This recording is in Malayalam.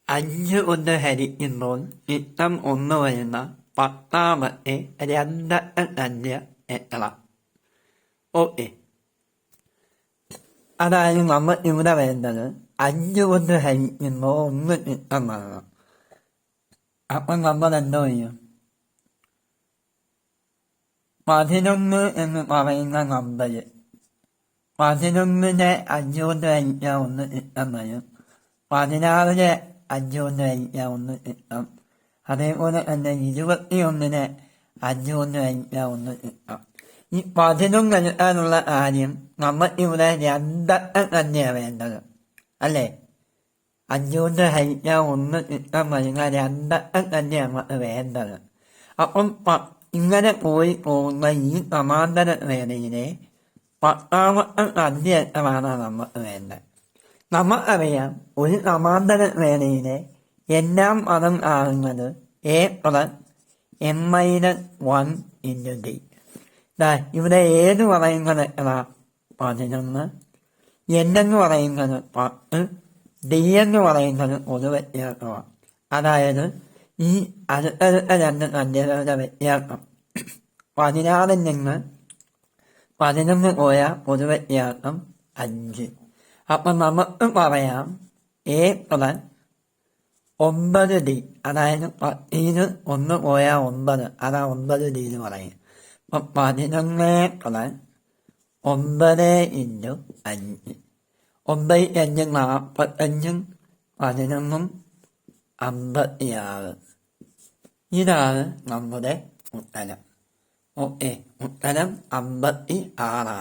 5 കൊണ്ട് ഹരിക്കുമ്പോൾ മിച്ചം 1 വരുന്ന പത്താമത്തെ രണ്ടക്ക സംഖ്യ എത്ര? ഓക്കെ, അതായത് നമ്മൾ ഇവിടെ വേണ്ടത് 5 കൊണ്ട് ഹരിക്കുമ്പോൾ 1 മിച്ചം വരണം. അപ്പം നമ്മൾ എന്തോ ചെയ്യും? 11 എന്ന് പറയുന്ന നമ്പർ 11നെ 5 കൊണ്ട് ഹരിക്കാൻ 1 മിച്ചം വരും. 16നെ 5 കൊണ്ട് ഹരിക്കാൻ 1 മിച്ചം. അതേപോലെ തന്നെ 21നെ 5 കൊണ്ട് ഹരിക്കാൻ 1 മിച്ചം. ഈ 11 എടുക്കാനുള്ള കാര്യം നമ്മൾ ഇവിടെ രണ്ടക്ക തന്നെയാണ് വേണ്ടത്, അല്ലേ? 5 കൊണ്ട് ഹരിക്കാൻ 1 മിച്ചം വരുന്ന രണ്ടക്ക തന്നെയാണ് നമുക്ക് വേണ്ടത്. അപ്പം ഇങ്ങനെ പോയി പോകുന്ന ഈ സമാന്തര ശ്രേണിയിലെ 10ാമത്തെ സംഖ്യ എത്രയാണ് നമുക്ക് വേണ്ടത്? നമുക്കറിയാം, ഒരു സമാന്തര ശ്രേണിയിലെ എല്ലാം പദം ആകുന്നത് a+n-1 × d. ഇവിടെ ഏത് പറയുന്നത് എത്ര? 11. n എന്ന് പറയുന്നത് 10, d എന്ന് പറയുന്നത് ഒരു വ്യത്യാസമാണ്. അതായത് ഈ അടുത്തടുത്ത രണ്ട് സംഖ്യകളുടെ വ്യത്യാസം 16ൽ നിന്ന് 11 പോയാൽ ഒരു വ്യത്യാസം 5. അപ്പം നമുക്ക് പറയാം a+9d, അതായത് 10ൽ 1 പോയാൽ 9, അതാ 9d എന്ന് പറയും. അപ്പം 11 + 9 × 5, 9 × 5 = 45, 56. ഇതാണ് നമ്മുടെ ഉത്തരം. ഓക്കെ, ഉത്തരം 56 ആണ്.